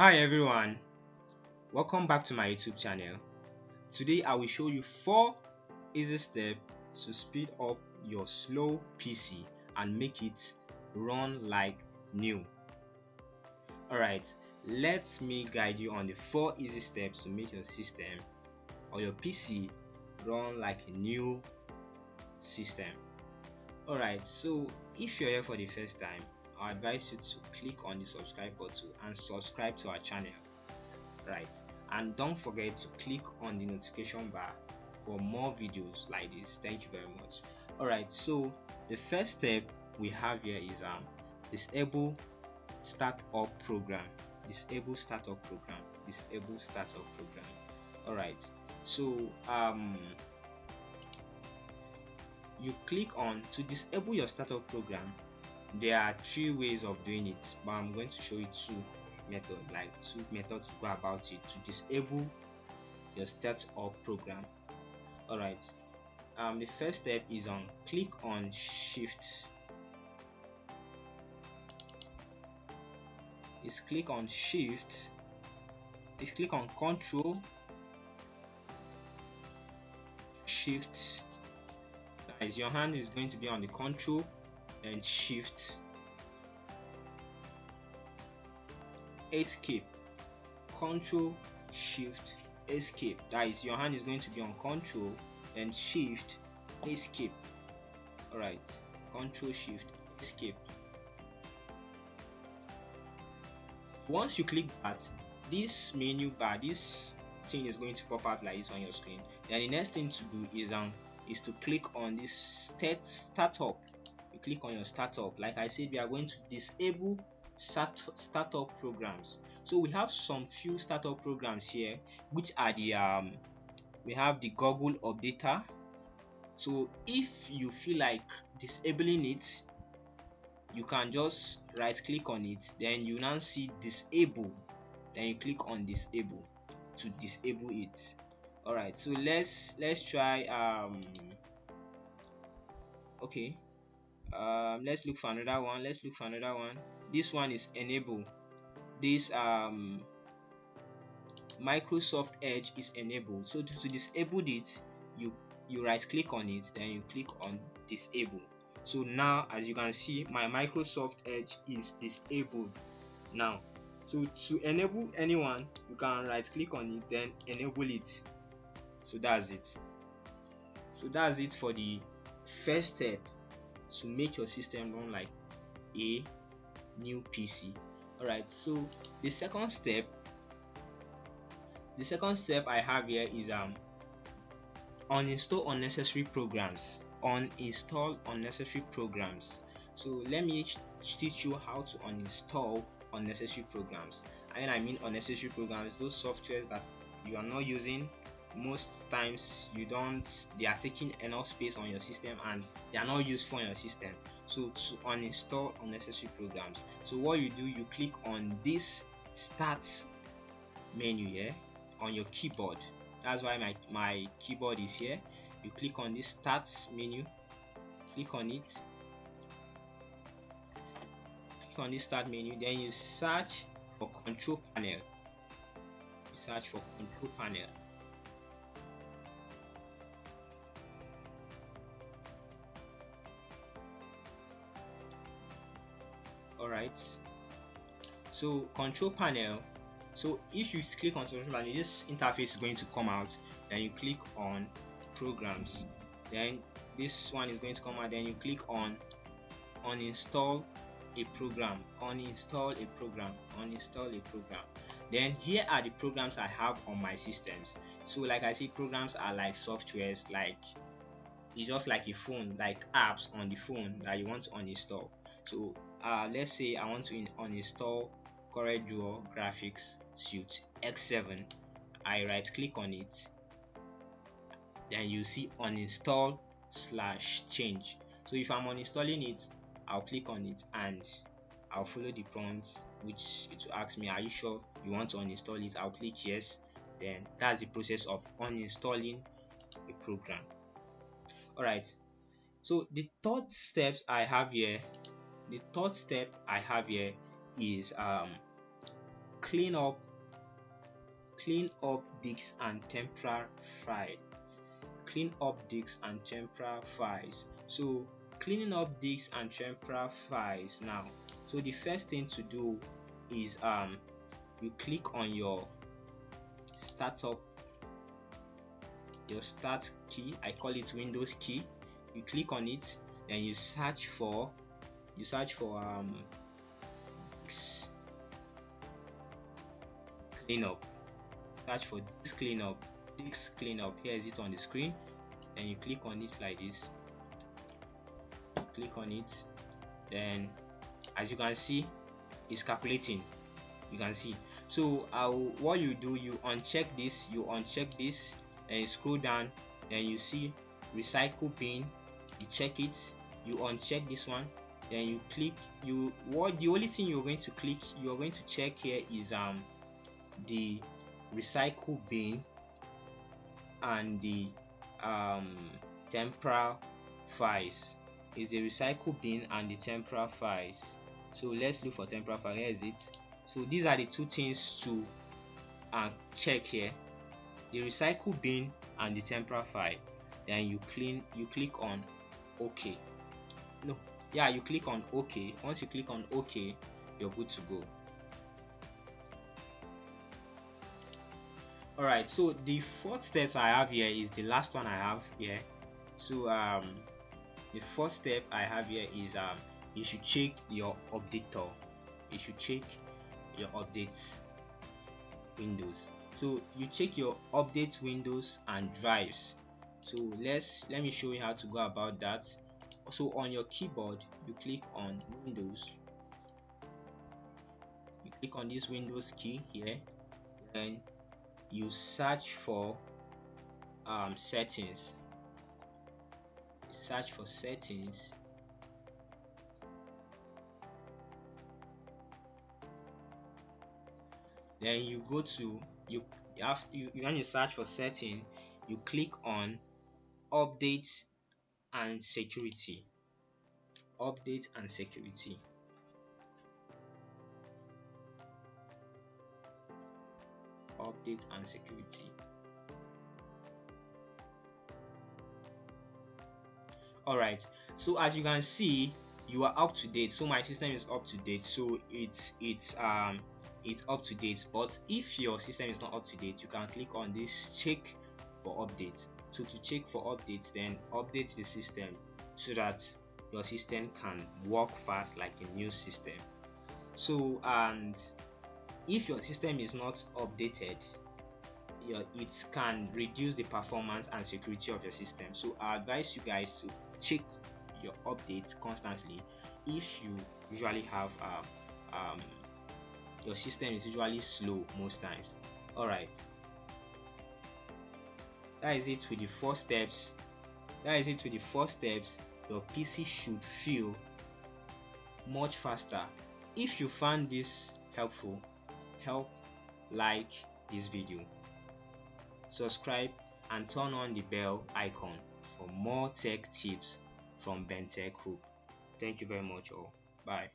Hi everyone, welcome back to my YouTube channel. Today I will show you 4 easy steps to speed up your slow PC and make it run like new. Alright, let me guide you on the 4 easy steps to make your system or your PC run like a new system. Alright, so if you're here for the first time, I advise you to click on the subscribe button and subscribe to our channel. Right, and don't forget to click on the notification bar for more videos like this. Thank you very much. Alright, so the first step we have here is disable startup program. Disable startup program. Disable startup program. Alright, so you click on to disable your startup program. There are 3 ways of doing it, but I'm going to show you two methods to go about it to disable your startup program. Alright, the first step is click on shift. Click on shift. Click on control shift. As your hand is going to be on the control and shift, escape. Control shift escape. That is, your hand is going to be on control and shift escape. Alright, control shift escape. Once you click that, this menu bar, this thing is going to pop out like this on your screen. Then the next thing to do is to click on this startup. You click on your startup. Like I said, we are going to disable startup programs. So we have some few startup programs here, which are the we have the Google Updater. So if you feel like disabling it, you can just right click on it, then you now see disable, then you click on disable to disable it. Alright, so let's try okay, let's look for another one. This one is enable. This Microsoft Edge is enabled. So to disable it, you right click on it, then you click on disable. So now, as you can see, my Microsoft Edge is disabled now. So to enable anyone, you can right click on it, then enable it. So that's it. For the first step to make your system run like a new PC. Alright, so the second step I have here is uninstall unnecessary programs. So let me teach you how to uninstall unnecessary programs. And I mean unnecessary programs, those softwares that you are not using. Most times they are taking enough space on your system and they are not useful on your system. So to uninstall unnecessary programs, so what you do, you click on this start menu here on your keyboard. That's why my keyboard is here. You click on this start menu, click on it, then you search for control panel. Alright, so control panel. So if you click on control panel, this interface is going to come out. Then you click on programs, then this one is going to come out. Then you click on uninstall a program. Then here are the programs I have on my systems. So like I said, programs are like softwares, like it's just like a phone, like apps on the phone that you want to uninstall. So let's say I want to uninstall CorelDRAW Graphics Suite X7. I right click on it, then you see uninstall/change. So if I'm uninstalling it, I'll click on it and I'll follow the prompts, which it will ask me, are you sure you want to uninstall it? I'll click yes. Then that's the process of uninstalling a program. Alright, so the third step I have here is clean up disks and temporary file. Clean up disks and temporary files. So cleaning up disks and temporary files now. So the first thing to do is you click on your start key. I call it Windows key. You click on it, then you search for cleanup. Search for disk cleanup. Here is it on the screen. Then you click on it like this. Click on it, then as you can see, it's calculating. You can see. So what you do, you uncheck this, and you scroll down, then you see recycle bin. You check it, you uncheck this one, then you click. The only thing you're going to check here is the recycle bin and the temporal files. Is the recycle bin and the temporal files. So let's look for temporal file. Here is it. So these are the two things to check here: the recycle bin and the temporal file. Then you click on OK. You click on OK. Once you click on OK, you're good to go. Alright, so the fourth step I have here is the last one I have here. So the first step I have here is you should check your updater. You should check your updates windows. So you check your update windows and drives. So let me show you how to go about that. So on your keyboard, you click on Windows. You click on this Windows key here, and you search for settings. Search for settings. Then you go to when you search for setting, you click on update and security. Update and security. Update and security. Alright, so as you can see, you are up to date. So my system is up to date, so it's up to date. But if your system is not up to date, you can click on this check for updates. So to check for updates, then update the system so that your system can work fast like a new system. So, and if your system is not updated, it can reduce the performance and security of your system. So I advise you guys to check your updates constantly. If you usually have your system is usually slow most times. Alright, that is it with the 4 steps. Your PC should feel much faster. If you found this helpful, like this video, subscribe and turn on the bell icon for more tech tips from BenTech Group. Thank you very much all. Bye.